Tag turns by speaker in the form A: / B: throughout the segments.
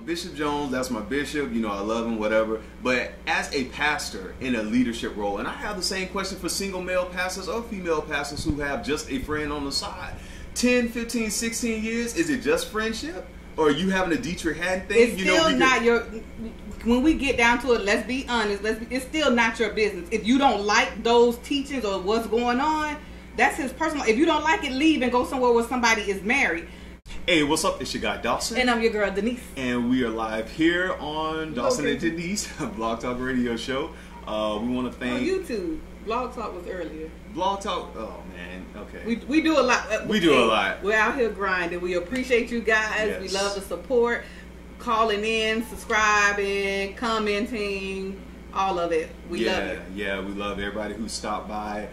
A: Bishop Jones, that's my bishop, you know, I love him, whatever. But as a pastor in a leadership role, and I have the same question for single male pastors or female pastors who have just a friend on the side. 10, 15, 16 years, is it just friendship? Or are you having a Deitrick Haddon thing?
B: It's still not your, when we get down to it, let's be honest, it's still not your business. If you don't like those teachings or what's going on, that's his personal. If you don't like it, leave and go somewhere where somebody is married.
A: Hey, what's up? It's your guy Dawson.
B: And I'm your girl Denise.
A: And we are live here on Dawson and Denise, Blog Talk Radio Show. We want to thank...
B: On YouTube. Blog Talk was earlier.
A: Blog Talk? Oh, man. Okay.
B: We do a lot.
A: We do a lot.
B: We're out here grinding. We appreciate you guys.
A: Yes.
B: We love the support. Calling in, subscribing, commenting, all of it. We love you.
A: Yeah, we love everybody who stopped by.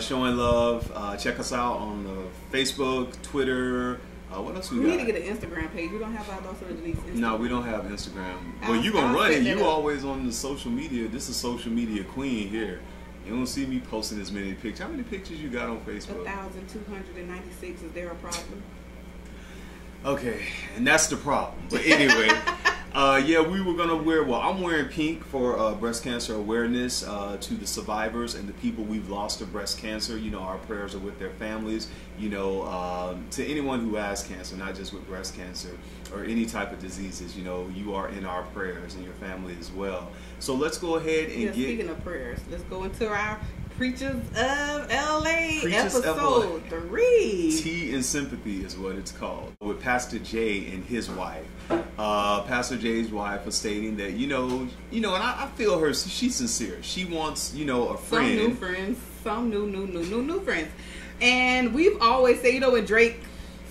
A: Showing love. Check us out on Facebook, Twitter. What else we got?
B: We need to get an Instagram page. We don't have our Dawson and Denise Instagram.
A: No, we don't have Instagram. Well, you gonna run it. You always on the social media. This is social media queen here. You don't see me posting as many pictures. How many pictures you got on Facebook?
B: 1,296. Is there a problem?
A: Okay, and that's the problem. But anyway, yeah, we were gonna wear. Well, I'm wearing pink for breast cancer awareness to the survivors and the people we've lost to breast cancer. You know, our prayers are with their families. You know, to anyone who has cancer, not just with breast cancer or any type of diseases. You know, you are in our prayers and your family as well. So let's go ahead and
B: Speaking of prayers, let's go into our Preachers of LA episode 3.
A: Tea and Sympathy is what it's called. With Pastor Jay and his wife. Pastor Jay's wife was stating that, you know, and I feel her, she's sincere. She wants, you know, a friend.
B: Some new friends. Some new friends. And we've always said, you know, when Drake's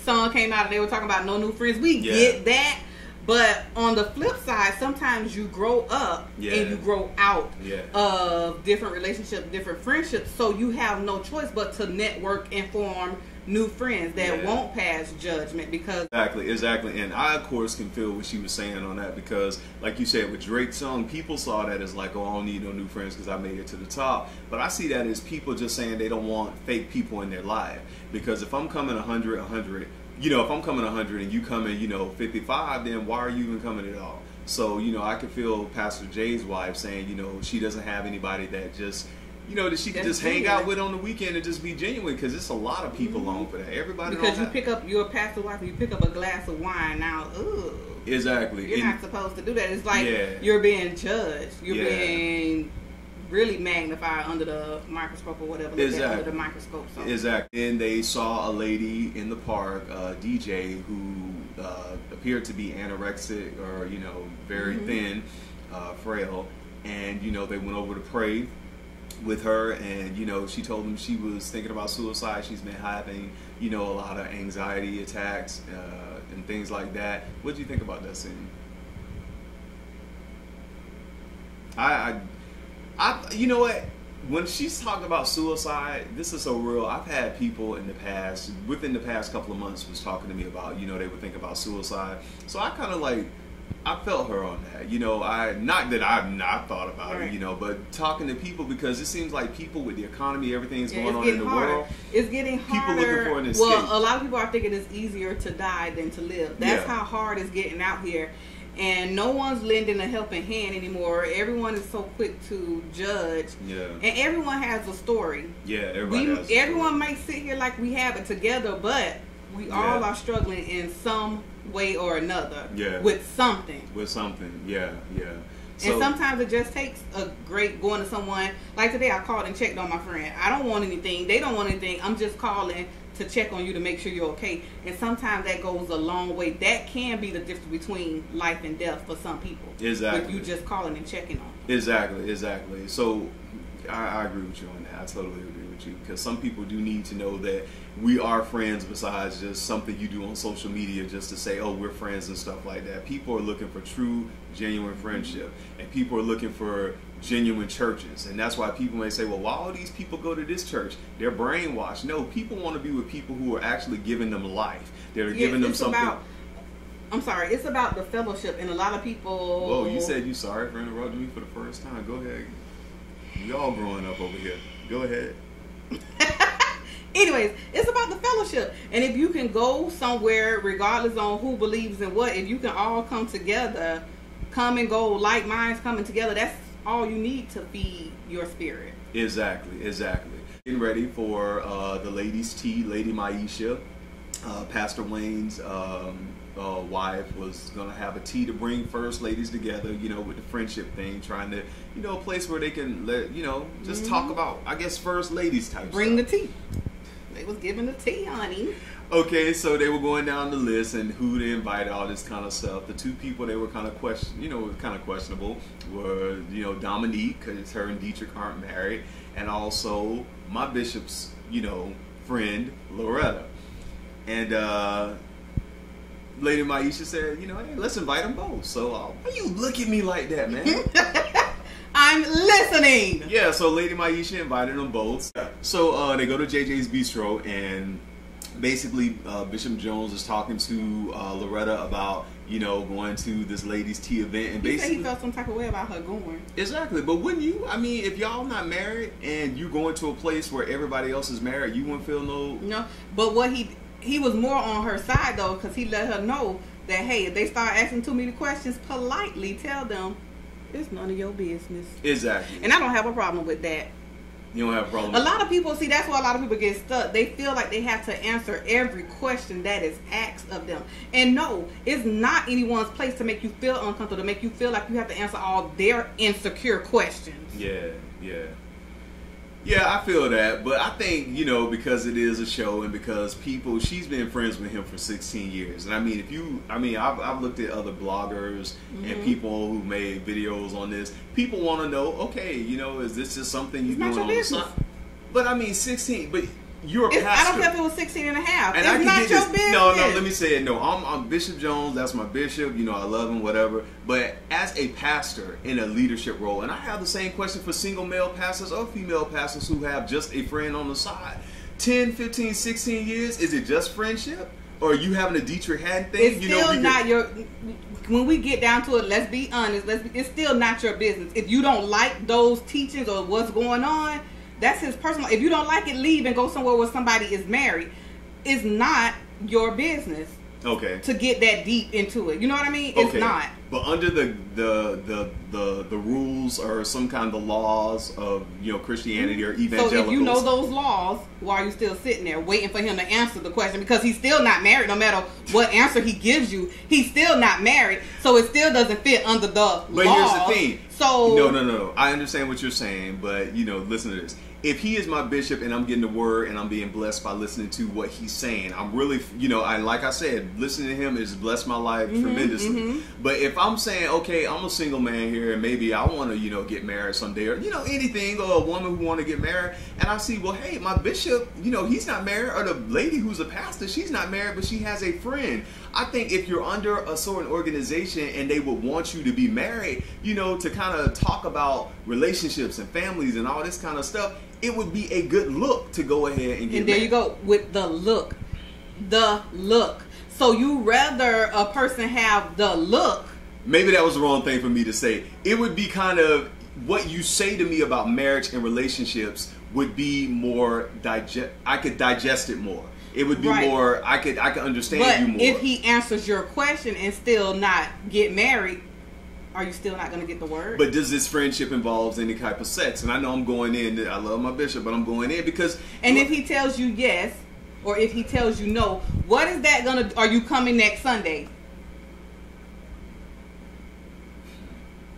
B: song came out and they were talking about no new friends, we get that. But on the flip side, sometimes you grow up and you grow out of different relationships, different friendships. So you have no choice but to network and form new friends that won't pass judgment. Because
A: exactly. And I, of course, can feel what she was saying on that because, like you said, with Drake's song, people saw that as like, oh, I don't need no new friends because I made it to the top. But I see that as people just saying they don't want fake people in their life. Because if I'm coming 100, you know, if I'm coming 100 and you coming, you know, 55, then why are you even coming at all? So, you know, I can feel Pastor Jay's wife saying, you know, she doesn't have anybody that just, you know, that she can just hang out with on the weekend and just be genuine because it's a lot of people long for that. Everybody
B: because you pick up your pastor wife and you pick up a glass of wine now. Ugh.
A: Exactly.
B: You're not supposed to do that. It's like you're being judged. You're being really magnified under the microscope or whatever. Under the microscope. So.
A: Exactly. And they saw a lady in the park, DJ, who appeared to be anorexic or, you know, very thin, frail. And, you know, they went over to pray with her and, you know, she told them she was thinking about suicide. She's been having, you know, a lot of anxiety attacks and things like that. What do you think about that scene? You know what? When she's talking about suicide, this is so real. I've had people in the past, within the past couple of months, was talking to me about, you know, they would think about suicide. So I kind of like, I felt her on that. You know, not that I've not thought about it, you know, but talking to people because it seems like people with the economy, everything's going on in the world.
B: It's getting harder.
A: People looking for an escape.
B: Well, a lot of people are thinking it's easier to die than to live. That's how hard it's getting out here. And no one's lending a helping hand anymore. Everyone is so quick to judge. Yeah. And everyone has a story.
A: Yeah,
B: everyone might sit here like we have it together, but we all are struggling in some way or another. Yeah. With something.
A: Yeah.
B: So, and sometimes it just takes a great going to someone. Like today I called and checked on my friend. I don't want anything. They don't want anything. I'm just calling to check on you to make sure you're okay. And sometimes that goes a long way. That can be the difference between life and death for some people.
A: Exactly.
B: With you just calling and checking on them.
A: Exactly. So I agree with you on that. I totally agree with you because some people do need to know that we are friends besides just something you do on social media just to say, oh, we're friends and stuff like that. People are looking for true, genuine friendship. And people are looking for genuine churches. And that's why people may say, well, why all these people go to this church? They're brainwashed. No, people want to be with people who are actually giving them life. They're giving them something.
B: I'm sorry, it's about the fellowship. And a lot of people...
A: Whoa, you said you sorry for interrupting me for the first time. Go ahead. We all growing up over here. Go ahead.
B: Anyways, it's about the fellowship. And if you can go somewhere, regardless on who believes in what, if you can all come together, come and go, like minds coming together, that's all you need to feed your spirit.
A: Exactly. Getting ready for the ladies' tea. Lady Maisha, Pastor Wayne's wife, was going to have a tea to bring first ladies together, you know, with the friendship thing, trying to, you know, a place where they can let, you know, just talk about, I guess, first ladies type
B: Bring
A: stuff.
B: the tea. They was giving the tea, honey.
A: Okay, so they were going down the list and who to invite, all this kind of stuff. The two people they were kind of questionable were, you know, Dominique, because her and Deitrick aren't married, and also my bishop's, you know, friend Loretta. And Lady Maisha said, you know, hey, let's invite them both. So why you look at me like that, man?
B: I'm listening.
A: Yeah, so Lady Maisha invited them both. So they go to JJ's Bistro, and basically Bishop Jones is talking to Loretta about, you know, going to this ladies' tea event. And
B: He
A: basically
B: said he felt some type of way about her going.
A: Exactly, but wouldn't you? I mean, if y'all not married and you going to a place where everybody else is married, you wouldn't feel
B: no. But what he was more on her side though, because he let her know that, hey, if they start asking too many questions, politely tell them it's none of your business.
A: Exactly.
B: And I don't have a problem with that.
A: You don't have a problem.
B: A lot of people, see, that's why a lot of people get stuck. They feel like they have to answer every question that is asked of them. And no, it's not anyone's place to make you feel uncomfortable, to make you feel like you have to answer all their insecure questions.
A: Yeah, I feel that. But I think, you know, because it is a show and because she's been friends with him for 16 years. And I mean, I've looked at other bloggers and people who made videos on this. People want to know, okay, you know, is this just something you doing on the side? But I mean, 16, but you're a pastor.
B: I don't care if it was 16 and a half.
A: And
B: it's not your business.
A: No, let me say it. No, I'm Bishop Jones. That's my bishop. You know, I love him, whatever. But as a pastor in a leadership role, and I have the same question for single male pastors or female pastors who have just a friend on the side. 10, 15, 16 years, is it just friendship? Or are you having a Deitrick Haddon thing?
B: It's still not your... When we get down to it, let's be honest. It's still not your business. If you don't like those teachings or what's going on, that's his personal. If you don't like it, leave and go somewhere where somebody is married. It's not your business.
A: Okay. To
B: get that deep into it, you know what I mean? It's not.
A: But under the rules or some kind of laws of, you know, Christianity or evangelicals.
B: So if you know those laws, why are you still sitting there waiting for him to answer the question? Because he's still not married. No matter what answer he gives you, he's still not married. So it still doesn't fit under the laws.
A: But here's the thing.
B: So
A: no. I understand what you're saying, but you know, listen to this. If he is my bishop and I'm getting the word and I'm being blessed by listening to what he's saying, I'm really, you know, like I said, listening to him has blessed my life tremendously. But if I'm saying, okay, I'm a single man here and maybe I want to, you know, get married someday, or, you know, anything, or a woman who want to get married, and I see, well, hey, my bishop, you know, he's not married, or the lady who's a pastor, she's not married, but she has a friend. I think if you're under a certain organization and they would want you to be married, you know, to kind of talk about relationships and families and all this kind of stuff, it would be a good look to go ahead and get married.
B: And there you go with the look. The look. So you rather a person have the look.
A: Maybe that was the wrong thing for me to say. It would be kind of what you say to me about marriage and relationships would be more I could digest it more. It would be more, I could understand you more.
B: But if he answers your question and still not get married, are you still not going to get the word?
A: But does this friendship involve any type of sex? And I know I'm going in, I love my bishop, but I'm going in because...
B: And if he tells you yes, or if he tells you no, what is that going to... Are you coming next Sunday?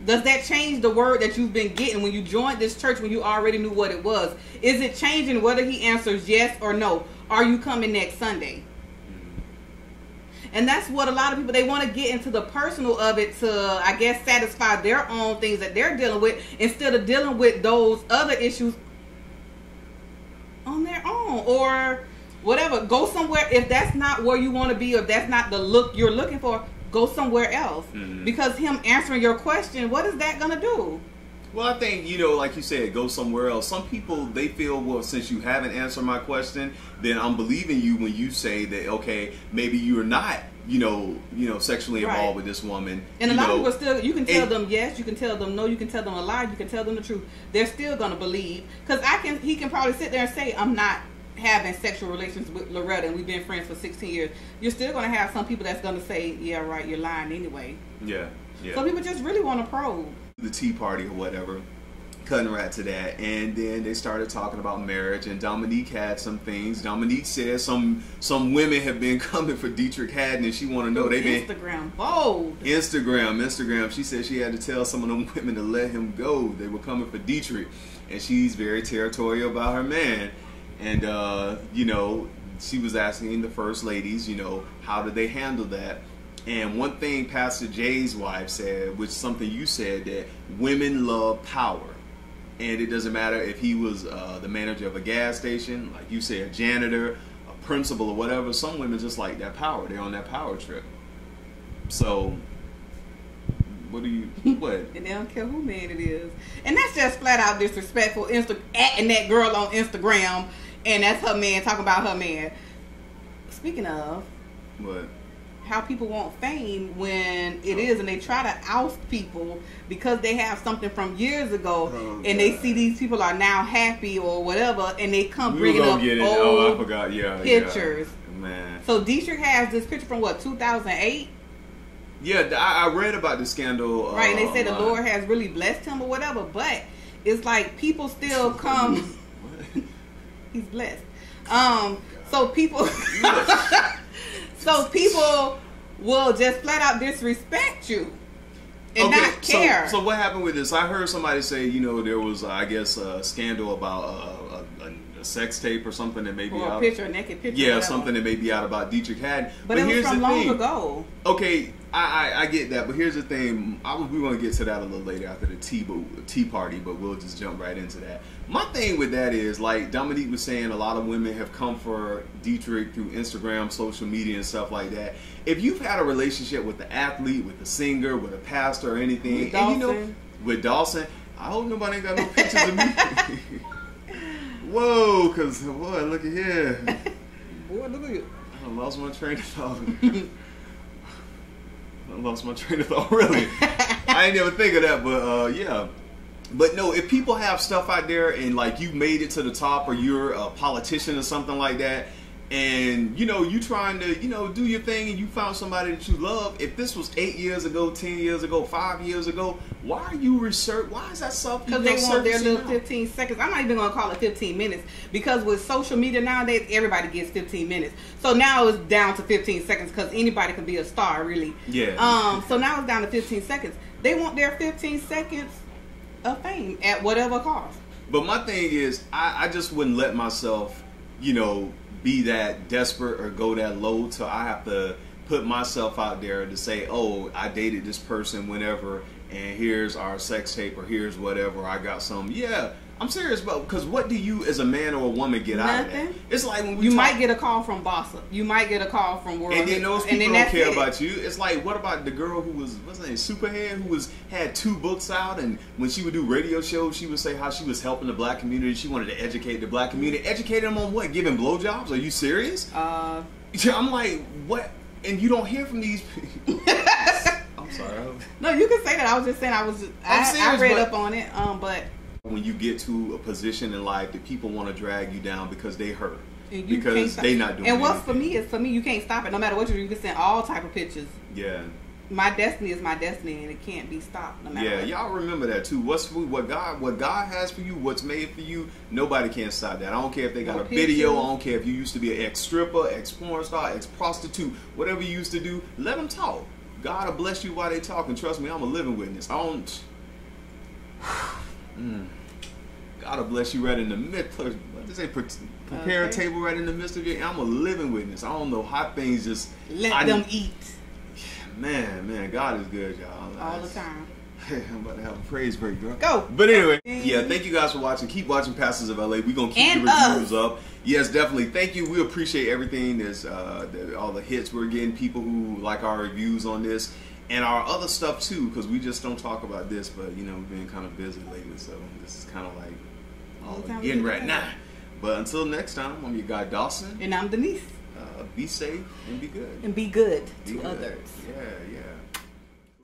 B: Does that change the word that you've been getting when you joined this church when you already knew what it was? Is it changing whether he answers yes or no? Are you coming next Sunday? And that's what a lot of people, they want to get into the personal of it to, I guess, satisfy their own things that they're dealing with instead of dealing with those other issues on their own or whatever. Go somewhere. If that's not where you want to be or if that's not the look you're looking for, go somewhere else. Because him answering your question, what is that going to do?
A: Well, I think, you know, like you said, go somewhere else. Some people, they feel, well, since you haven't answered my question, then I'm believing you when you say that, okay, maybe you're not, you know, sexually involved with this woman.
B: And a lot of people still, you can tell them yes, you can tell them no, you can tell them a lie, you can tell them the truth. They're still going to believe. Because he can probably sit there and say, I'm not having sexual relations with Loretta and we've been friends for 16 years, you're still going to have some people that's going to say, yeah, right, you're lying anyway.
A: Yeah.
B: So people just really want to probe.
A: The Tea Party or whatever, cutting right to that, and then they started talking about marriage, and Dominique had some things. Dominique said some women have been coming for Deitrick Haddon, and she want to know they been
B: Instagram bold.
A: Instagram. She said she had to tell some of them women to let him go. They were coming for Deitrick, and she's very territorial about her man. And you know, she was asking the first ladies, you know, how did they handle that? And one thing Pastor Jay's wife said, which is something you said, that women love power. And it doesn't matter if he was the manager of a gas station, like you say, a janitor, a principal or whatever. Some women just like that power. They're on that power trip. So, what?
B: And they don't care who man it is. And that's just flat out disrespectful. Atting that girl on Instagram, and that's her man talking about her man. Speaking of,
A: what?
B: How people want fame when it is, and they try to oust people because they have something from years ago, and they see these people are now happy or whatever, and they come bringing up old
A: I forgot.
B: pictures.
A: Yeah. Man.
B: So Deitrick has this picture from what, 2008?
A: Yeah, I read about the scandal.
B: Right, and they say the Lord has really blessed him or whatever, but it's like people still come. He's blessed. So people. So people will just flat out disrespect you and not care.
A: So what happened with this? I heard somebody say, you know, there was, I guess, a scandal about a sex tape or something that may be out.
B: A naked picture.
A: Yeah, something that may be out about Deitrick Haddon.
B: But it was from long ago.
A: Okay, I get that, but here's the thing. We want to get to that a little later after the tea party, but we'll just jump right into that. My thing with that is, like Dominique was saying, a lot of women have come for Deitrick through Instagram, social media, and stuff like that. If you've had a relationship with the athlete, with the singer, with a pastor, or anything,
B: with Dawson.
A: And you know, with Dawson, I hope nobody ain't got no pictures of me. Whoa, because boy, look at here.
B: Boy, look at you.
A: I lost my train of thought. Really. I ain't never think of that, but yeah. But no, if people have stuff out there and like you made it to the top, or you're a politician or something like that, and you know you trying to do your thing, and you found somebody that you love. If this was 8 years ago, 10 years ago, 5 years ago, why are you research? Why is that stuff?
B: Because they want their little 15 seconds. I'm not even gonna call it 15 minutes, because with social media nowadays, everybody gets 15 minutes. So now it's down to 15 seconds because anybody can be a star, really.
A: Yeah.
B: So now it's down to 15 seconds. They want their 15 seconds of fame at whatever cost.
A: But my thing is, I just wouldn't let myself, be that desperate or go that low till I have to put myself out there to say, oh, I dated this person whenever, and here's our sex tape, or here's whatever, I got some. Yeah, I'm serious about, because what do you as a man or a woman get out of that? It's like when
B: you might get a call from Bossa. You might get a call from World.
A: And then those people don't care about you. It's like, what about the girl who was, what's her name, Superhead, who had 2 books out, and when she would do radio shows, she would say how she was helping the black community. She wanted to educate the black community. Educate them on what? Giving blowjobs? Are you serious? I'm like, what? And you don't hear from these people. I'm sorry.
B: No, you can say that. I was just saying I read up on it, but
A: when you get to a position in life that people want to drag you down because they hurt,
B: because
A: they not doing
B: and what's
A: anything.
B: for me you can't stop it. No matter what you do, you can send all type of pictures.
A: Yeah.
B: My destiny is my destiny, and it can't be stopped. No matter what.
A: Y'all remember that too. What God has for you, what's made for you, nobody can stop that. I don't care if they got a video. I don't care if you used to be an ex-stripper, ex-porn star, ex-prostitute, whatever you used to do. Let them talk. God will bless you while they talk, and trust me, I'm a living witness. I don't. God will bless you right in the midst. What they say? Prepare a table right in the midst of it. I'm a living witness. I don't know how things just
B: let them eat.
A: Man, God is good, y'all.
B: All the time.
A: I'm about to have a praise break, bro.
B: Go.
A: But anyway, yeah, thank you guys for watching. Keep watching Pastors of LA. We're going to keep the reviews up. Yes, definitely. Thank you. We appreciate everything. There's all the hits we're getting, people who like our reviews on this, and our other stuff too, because we just don't talk about this, but we've been kind of busy lately, so this is kind of like all we're getting right now. But until next time, I'm your guy Dawson.
B: And I'm Denise.
A: Be safe and be good.
B: And be good to others.
A: Yeah.